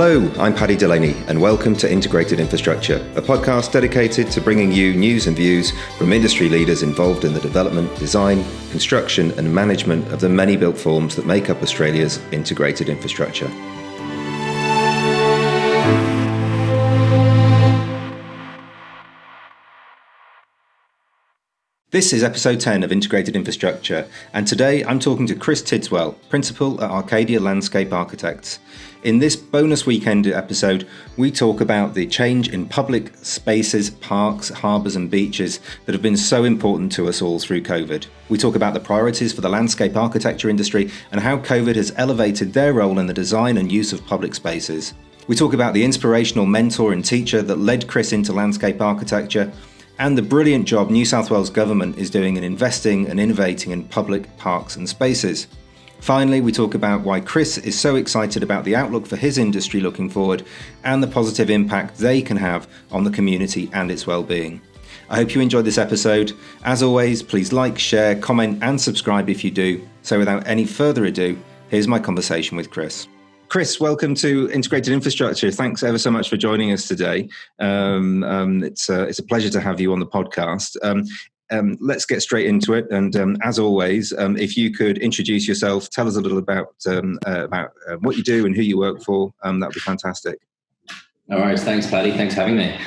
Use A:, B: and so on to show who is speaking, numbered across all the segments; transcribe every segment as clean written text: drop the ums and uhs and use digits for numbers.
A: Hello, I'm Paddy Delaney, and welcome to Integrated Infrastructure, a podcast dedicated to bringing you news and views from industry leaders involved in the development, design, construction and management of the many built forms that make up Australia's integrated infrastructure. This is episode 10 of Integrated Infrastructure, and today I'm talking to Chris Tidswell, Principal at Arcadia Landscape Architects. In this bonus weekend episode, we talk about the change in public spaces, parks, harbours and beaches that have been so important to us all through COVID. We talk about the priorities for the landscape architecture industry and how COVID has elevated their role in the design and use of public spaces. We talk about the inspirational mentor and teacher that led Chris into landscape architecture, and the brilliant job New South Wales Government is doing in investing and innovating in public parks and spaces. Finally, we talk about why Chris is so excited about the outlook for his industry looking forward and the positive impact they can have on the community and its well-being. I hope you enjoyed this episode. As always, please like, share, comment and subscribe if you do. So without any further ado, here's my conversation with Chris. Chris, welcome to Integrated Infrastructure. Thanks ever so much for joining us today. It's a pleasure to have you on the podcast. Let's get straight into it. And as always, if you could introduce yourself, tell us a little about what you do and who you work for, that would be fantastic.
B: No worries. Thanks, Paddy. Thanks for having me.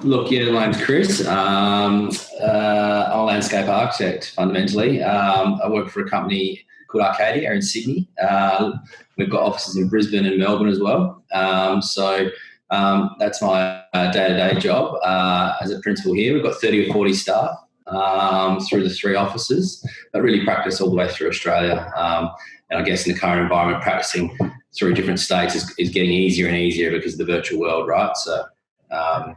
B: Look, my name's Chris. I'm a landscape architect, fundamentally. I work for a company called Arcadia in Sydney. We've got offices in Brisbane and Melbourne as well. So that's my day-to-day job as a principal here. We've got 30 or 40 staff through the three offices, but really practice all the way through Australia. And I guess in the current environment, practicing through different states is getting easier and easier because of the virtual world, right? So, so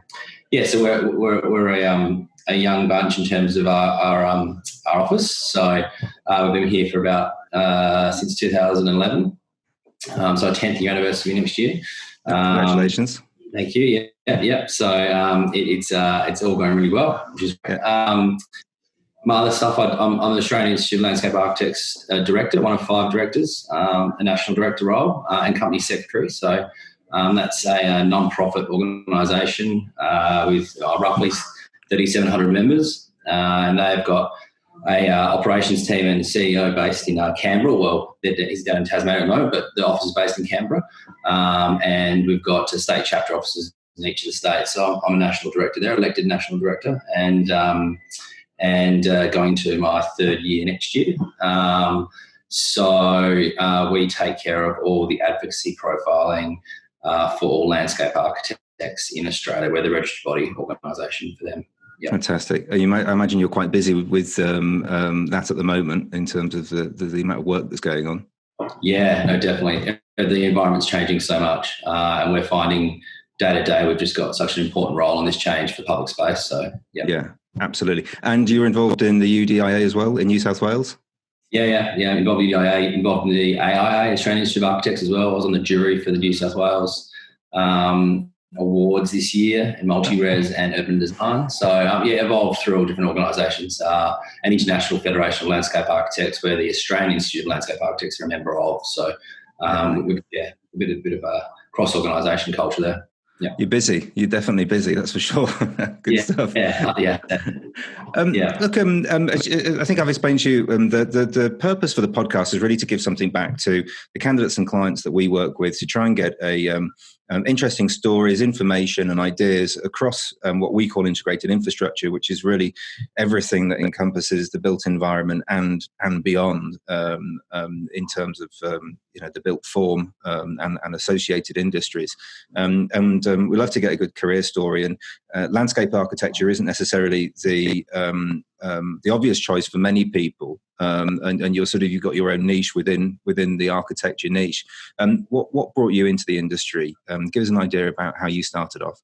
B: we're a young bunch in terms of our office. So we've been here for about since 2011. So our 10th year anniversary next year.
A: Congratulations.
B: Thank you. Yeah. So it's all going really well. Which is my other stuff. I'm an Australian Institute of Landscape Architects director, one of 5 directors, a national director role, and company secretary. So that's a non-profit organisation with roughly 3,700 members, and they've got a operations team and CEO based in Canberra. Well, he's down in Tasmania at the moment, but the office is based in Canberra. And we've got state chapter offices in each of the states. So I'm a national director there, elected national director, and going to my 3rd year next year. So we take care of all the advocacy profiling for all landscape architects in Australia. We're the registered body organisation for them. Yeah. Fantastic.
A: I imagine you're quite busy with that at the moment in terms of the amount of work that's going on.
B: Yeah, no, definitely. The environment's changing so much, and we're finding day to day we've just got such an important role in this change for public space. So, yeah,
A: absolutely. And you're involved in the UDIA as well in New South Wales?
B: Yeah. Involved in the UDIA, involved in the AIA, Australian Institute of Architects as well. I was on the jury for the New South Wales awards this year in multi-res and urban design. So, evolved through all different organisations. An International Federation of Landscape Architects, where the Australian Institute of Landscape Architects are a member of. So, a bit of a cross-organisation culture there. Yeah.
A: You're busy. You're definitely busy. That's for sure. Good stuff.
B: Yeah.
A: Look, I think I've explained to you the purpose for the podcast is really to give something back to the candidates and clients that we work with to try and get interesting stories, information and ideas across what we call integrated infrastructure, which is really everything that encompasses the built environment and beyond in terms of the built form and associated industries. We love to get a good career story, and landscape architecture isn't necessarily the obvious choice for many people. And you've got your own niche within the architecture niche. What brought you into the industry? Give us an idea about how you started off.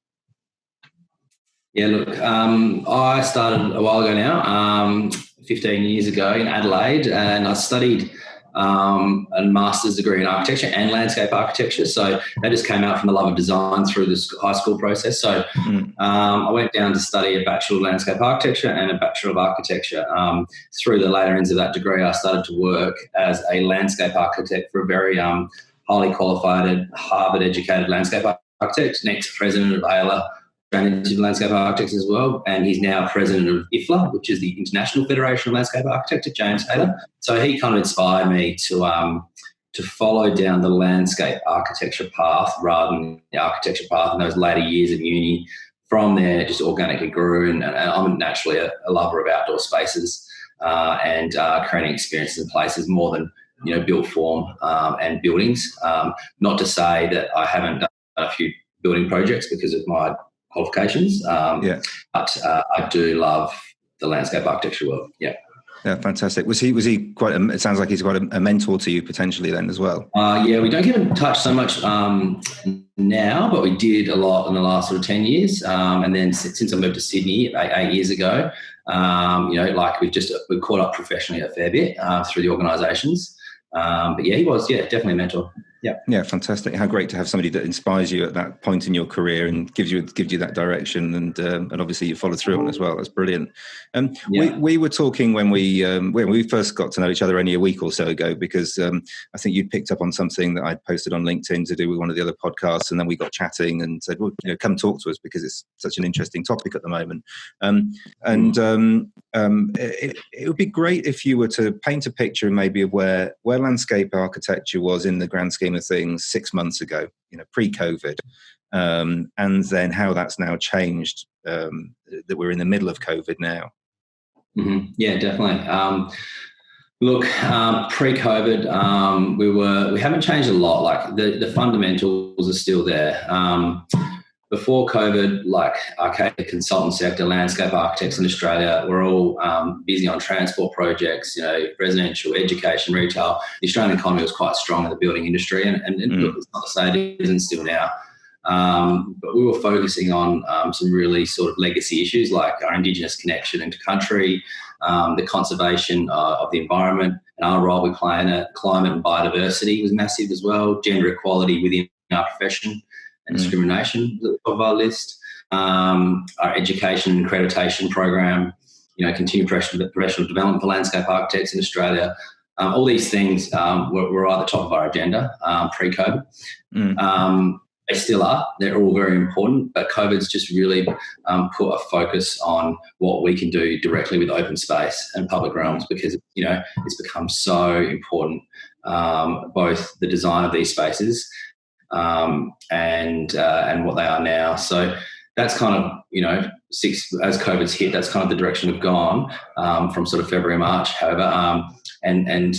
B: Yeah, look, I started a while ago now, 15 years ago in Adelaide, and I studied a master's degree in architecture and landscape architecture. So that just came out from the love of design through this high school process. So I went down to study a Bachelor of Landscape Architecture and a Bachelor of Architecture. Through the later ends of that degree, I started to work as a landscape architect for a very highly qualified, Harvard-educated landscape architect, next president of ALA, Australian Landscape Architects as well, and he's now president of IFLA, which is the International Federation of Landscape Architecture, James Hayter. So he kind of inspired me to follow down the landscape architecture path rather than the architecture path in those later years of uni. From there, just organically grew, and I'm naturally a lover of outdoor spaces and creating experiences in places more than built form and buildings. Not to say that I haven't done a few building projects because of my qualifications, but I do love the landscape architecture world. Yeah.
A: Yeah, fantastic. Was he quite? It sounds like he's quite a mentor to you potentially then as well.
B: Yeah, we don't get in touch so much now, but we did a lot in the last sort of 10 years. And then since I moved to Sydney 8 years ago, we've caught up professionally a fair bit through the organisations. But yeah, he was definitely a mentor. Yeah,
A: fantastic. How great to have somebody that inspires you at that point in your career and gives you that direction, and obviously you follow through on as well. That's brilliant. We were talking when we first got to know each other only a week or so ago, because I think you picked up on something that I'd posted on LinkedIn to do with one of the other podcasts, and then we got chatting and said, well, come talk to us because it's such an interesting topic at the moment. It would be great if you were to paint a picture maybe of where landscape architecture was in the grand scheme of things 6 months ago, pre-COVID, and then how that's now changed, that we're in the middle of COVID now.
B: Mm-hmm. Yeah, definitely. Pre-COVID, we haven't changed a lot. Like the fundamentals are still there. Before COVID, like Arcadia consultant sector, landscape architects in Australia, we're all busy on transport projects, residential, education, retail. The Australian economy was quite strong in the building industry, and look, it's not to say it isn't still now. But we were focusing on some really sort of legacy issues like our Indigenous connection into country, the conservation of the environment, and our role we play in it. Climate and biodiversity was massive as well. Gender equality within our profession and discrimination of our list. Our education and accreditation program, continued professional development for landscape architects in Australia. All these things were at the top of our agenda pre-COVID. They still are. They're all very important, but COVID's just really put a focus on what we can do directly with open space and public realms, because it's become so important, both the design of these spaces and what they are now. So that's kind of as COVID's hit, that's kind of the direction we've gone from sort of February, March. However, and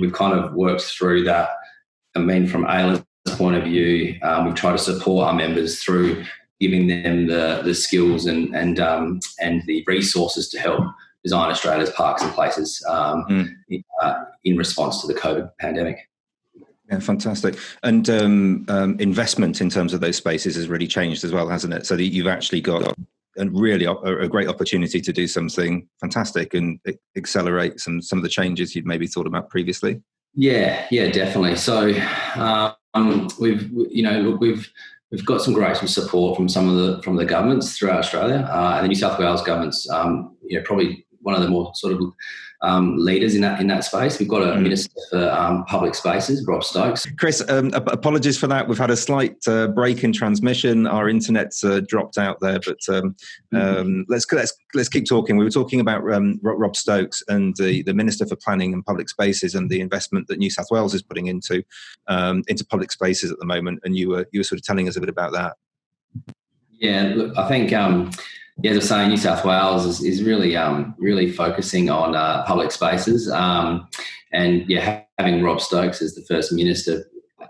B: we've kind of worked through that. I mean, from ALA's point of view, we've tried to support our members through giving them the skills and the resources to help design Australia's parks and places in response to the COVID pandemic.
A: Yeah, fantastic. And investment in terms of those spaces has really changed as well, hasn't it? So that you've actually got a great opportunity to do something fantastic and accelerate some of the changes you'd maybe thought about previously. Yeah,
B: definitely. So we've got some great support from some of the governments throughout Australia, and the New South Wales government's probably one of the more sort of leaders in that space. We've got a Minister for Public Spaces, Rob Stokes.
A: Chris, apologies for that. We've had a slight break in transmission. Our internet's dropped out there, but let's keep talking. We were talking about Rob Stokes and the Minister for Planning and Public Spaces and the investment that New South Wales is putting into public spaces at the moment. And you were sort of telling us a bit about that.
B: Yeah, look, I think. As I was saying, New South Wales is really focusing on public spaces, having Rob Stokes as the first minister,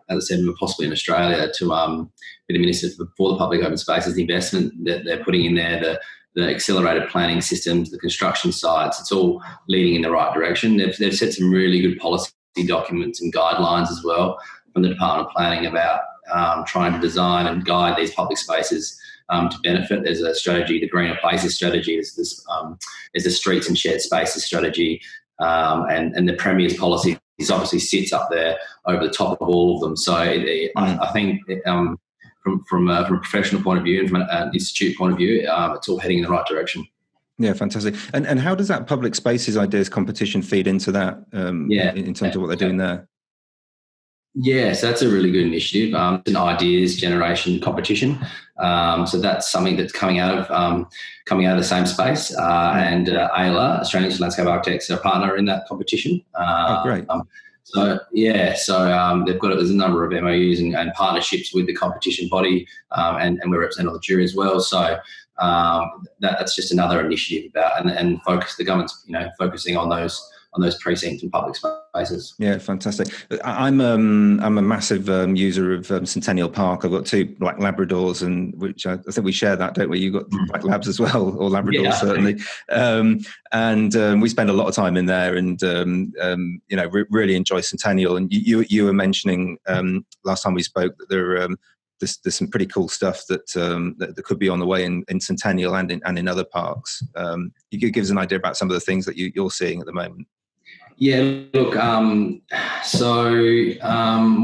B: as I said, possibly in Australia, to be the minister for the public open spaces, the investment that they're putting in there, the accelerated planning systems, the construction sites, it's all leading in the right direction. They've set some really good policy documents and guidelines as well from the Department of Planning about trying to design and guide these public spaces to benefit. There's a strategy, the Greener Places strategy, there's the Streets and Shared Spaces strategy, and the Premier's policy obviously sits up there over the top of all of them. So I think from a professional point of view and from an institute point of view, it's all heading in the right direction.
A: Yeah, fantastic. And how does that public spaces ideas competition feed into that in terms of what they're doing there?
B: Yes, that's a really good initiative. It's an ideas generation competition. So that's something that's coming out of the same space. And ALA, Australian Landscape Architects, are a partner in that competition.
A: Oh, great.
B: They've got there's a number of MOUs and partnerships with the competition body, and we're represented on the jury as well. So that's just another initiative about and focus the government's focusing on those precincts and public spaces.
A: Yeah, fantastic. I'm a massive user of Centennial Park. I've got 2 black Labradors, and which I think we share that, don't we? You've got black Labs as well, or Labradors certainly. We spend a lot of time in there, and really enjoy Centennial. And you were mentioning last time we spoke that there's some pretty cool stuff that could be on the way in Centennial and in other parks. You could give us an idea about some of the things that you're seeing at the moment.
B: Yeah, look,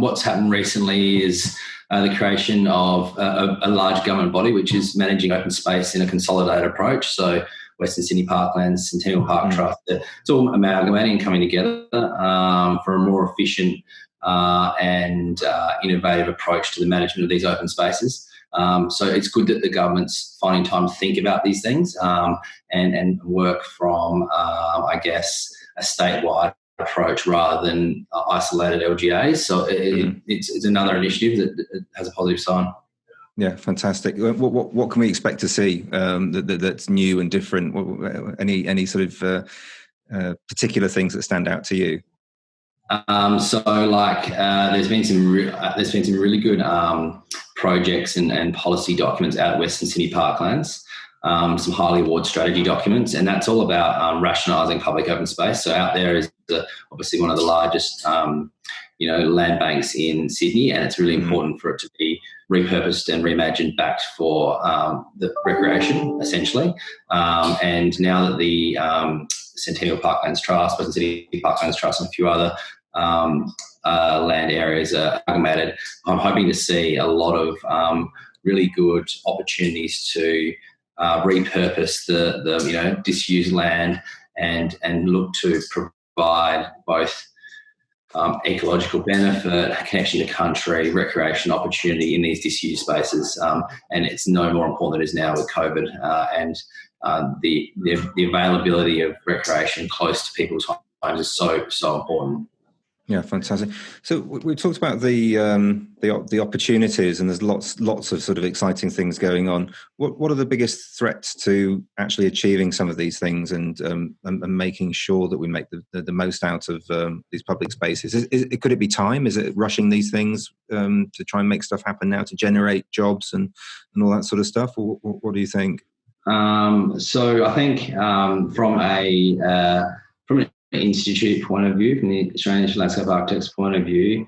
B: what's happened recently is the creation of a large government body which is managing open space in a consolidated approach. So Western Sydney Parklands, Centennial Park Trust, it's all amalgamating and coming together for a more efficient and innovative approach to the management of these open spaces. So it's good that the government's finding time to think about these things and work from, a statewide approach rather than isolated LGAs. So it's another initiative that has a positive sign.
A: Yeah, fantastic. What can we expect to see that's new and different? Any sort of particular things that stand out to you?
B: There's been some really good projects and policy documents out at Western Sydney Parklands. Some highly awarded strategy documents, and that's all about rationalising public open space. So out there is obviously one of the largest, land banks in Sydney, and it's really important for it to be repurposed and reimagined back for the recreation, essentially. And now that the Centennial Parklands Trust, Western Sydney Parklands Trust, and a few other land areas are amalgamated, I'm hoping to see a lot of really good opportunities to repurpose the disused land and look to provide both ecological benefit, connection to country, recreation opportunity in these disused spaces. And it's no more important than it is now with COVID and the availability of recreation close to people's homes is so important.
A: Yeah, fantastic. So we talked about the opportunities, and there's lots of sort of exciting things going on. What are the biggest threats to actually achieving some of these things and making sure that we make the most out of these public spaces? Could it be time? Is it rushing these things to try and make stuff happen now to generate jobs and all that sort of stuff? Or what do you think?
B: So I think from an institute point of view, from the Australian Landscape Architects point of view,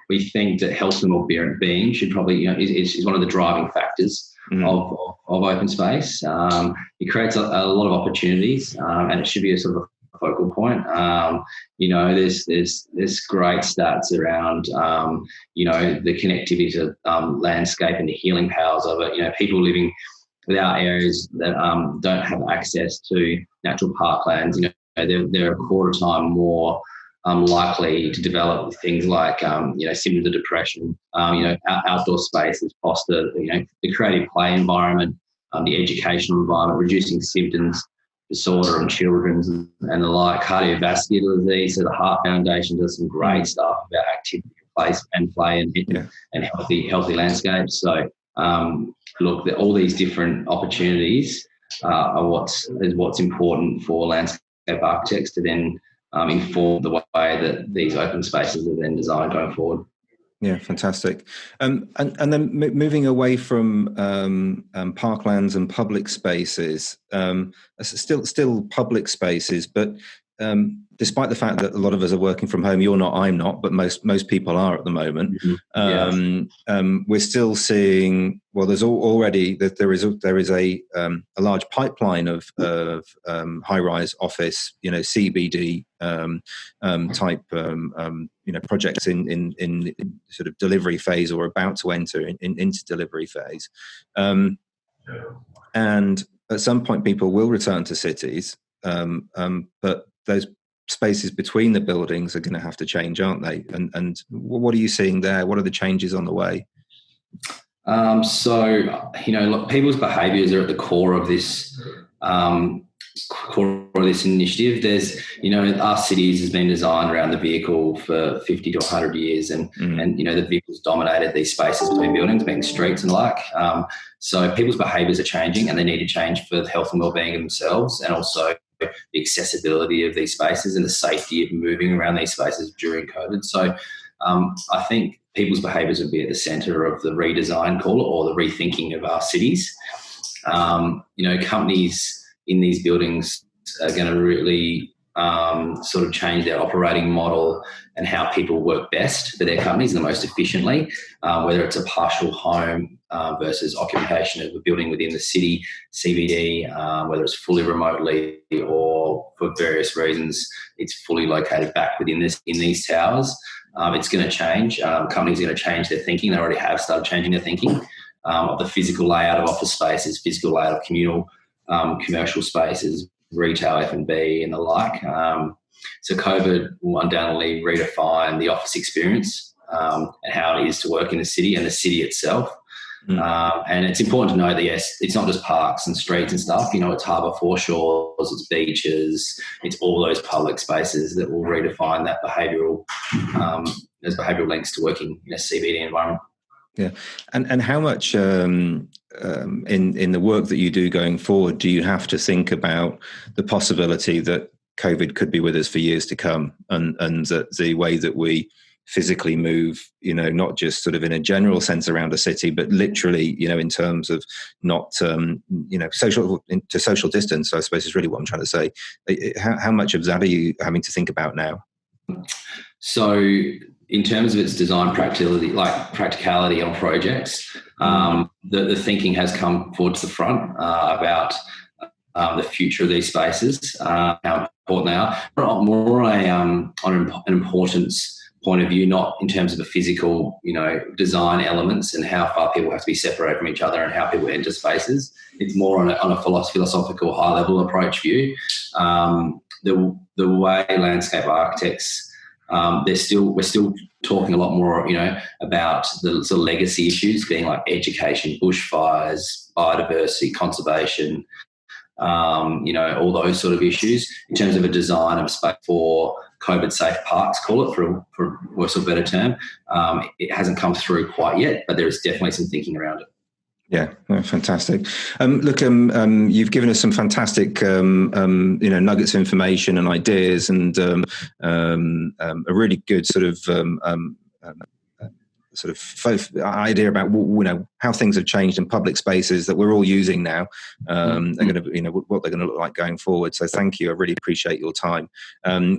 B: we think that health and well-being should probably, is one of the driving factors of open space. It creates a lot of opportunities, and it should be a sort of a focal point. There's great stats around, the connectivity to landscape and the healing powers of it. People living without areas that don't have access to natural parklands, they're a quarter time more likely to develop things like, symptoms of depression. Outdoor spaces foster, the creative play environment, the educational environment, reducing symptoms, disorder in children and the like, cardiovascular disease. So the Heart Foundation does some great stuff about activity, play and healthy landscapes. So look, all these different opportunities are what's important for landscape architects to then inform the way that these open spaces are then designed going forward.
A: Yeah, fantastic. And then moving away from parklands and public spaces, still public spaces, but despite the fact that a lot of us are working from home, you're not, I'm not, but most people are at the moment. We're still seeing. Well, there's already that there is a large pipeline of high-rise office, CBD type projects in sort of delivery phase or about to enter into delivery phase, and at some point people will return to cities, but those spaces between the buildings are going to have to change, aren't they? And what are you seeing there? What are the changes on the way?
B: Look, people's behaviours are at the core of this initiative. There's, our cities has been designed around the vehicle for 50 to 100 years, and the vehicles dominated these spaces between buildings, being streets and like. So people's behaviours are changing, and they need to change for the health and wellbeing of themselves, and also the accessibility of these spaces and the safety of moving around these spaces during COVID. So I think people's behaviours would be at the centre of the redesign, call it, or the rethinking of our cities. Companies in these buildings are going to really sort of change their operating model and how people work best for their companies the most efficiently, whether it's a partial home versus occupation of a building within the city, CBD, whether it's fully remotely or for various reasons it's fully located back within in these towers. It's going to change. Companies are going to change their thinking. They already have started changing their thinking of the physical layout of office spaces, physical layout of communal commercial spaces, retail, F&B and the like. So COVID will undoubtedly redefine the office experience and how it is to work in the city and the city itself. And it's important to know that, yes, it's not just parks and streets and stuff. It's harbour foreshores, it's beaches, it's all those public spaces that will redefine that behavioural, those behavioural links to working in a CBD environment.
A: Yeah, and how much in the work that you do going forward do you have to think about the possibility that COVID could be with us for years to come, and that the way that we physically move, not just sort of in a general sense around a city, but literally, in terms of not, social distance, I suppose is really what I'm trying to say. How much of that are you having to think about now?
B: So in terms of its design practicality on projects, the thinking has come forward to the front about the future of these spaces, how important they are, more on an importance point of view, not in terms of the physical, design elements and how far people have to be separated from each other and how people enter spaces. It's more on a philosophical, high-level approach view. The way landscape architects, we're still talking a lot more, about the sort of legacy issues being like education, bushfires, biodiversity, conservation, all those sort of issues in terms of a design of space for COVID-safe parks, call it, for worse or better term. It hasn't come through quite yet, but there is definitely some thinking around it.
A: Yeah, fantastic. Look, you've given us some fantastic, nuggets of information and ideas, and a really good sort of idea about how things have changed in public spaces that we're all using now. They're going to, what they're going to look like going forward. So thank you. I really appreciate your time.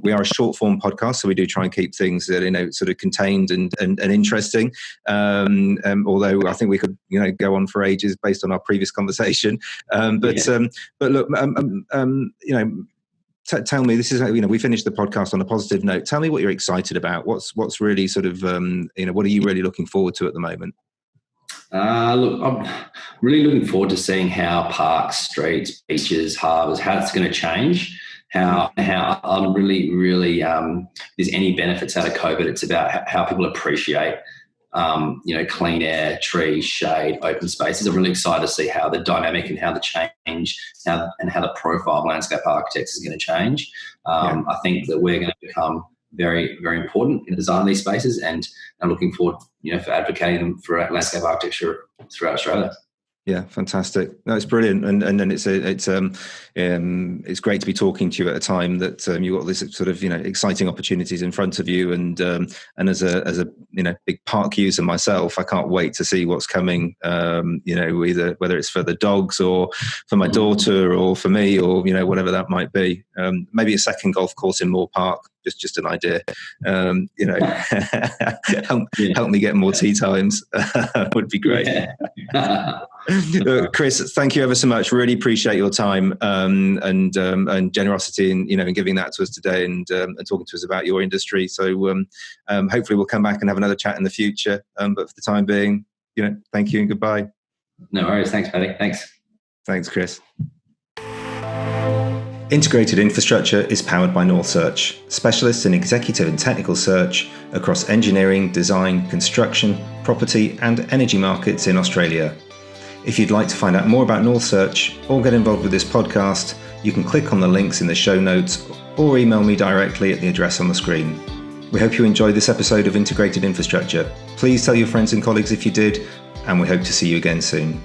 A: We are a short form podcast, so we do try and keep things sort of contained and interesting. Although I think we could go on for ages based on our previous conversation. But look, tell me, this is we finished the podcast on a positive note. Tell me what you're excited about. What's really sort of what are you really looking forward to at the moment?
B: Look, I'm really looking forward to seeing how parks, streets, beaches, harbours, how it's going to change. How I'm really if there's any benefits out of COVID, it's about how people appreciate clean air, trees, shade, open spaces. I'm really excited to see how the dynamic and how the change, how the profile of landscape architects is going to change. I think that we're going to become very, very important in the design of these spaces, and I'm looking forward, for advocating them for landscape architecture throughout Australia.
A: Yeah, fantastic. No, it's brilliant, and it's great to be talking to you at a time that you've got this sort of exciting opportunities in front of you, and as a big park user myself, I can't wait to see what's coming. Either whether it's for the dogs or for my daughter or for me or whatever that might be. Maybe a second golf course in Moore Park. Just an idea. Help me get more tee times would be great.
B: Yeah.
A: Chris, thank you ever so much. Really appreciate your time and generosity in giving that to us today and talking to us about your industry. So hopefully we'll come back and have another chat in the future. But for the time being, thank you and goodbye.
B: No worries. Thanks, Paddy. Thanks,
A: Chris. Integrated Infrastructure is powered by North Search, specialists in executive and technical search across engineering, design, construction, property and energy markets in Australia. If you'd like to find out more about North Search or get involved with this podcast, you can click on the links in the show notes or email me directly at the address on the screen. We hope you enjoyed this episode of Integrated Infrastructure. Please tell your friends and colleagues if you did, and we hope to see you again soon.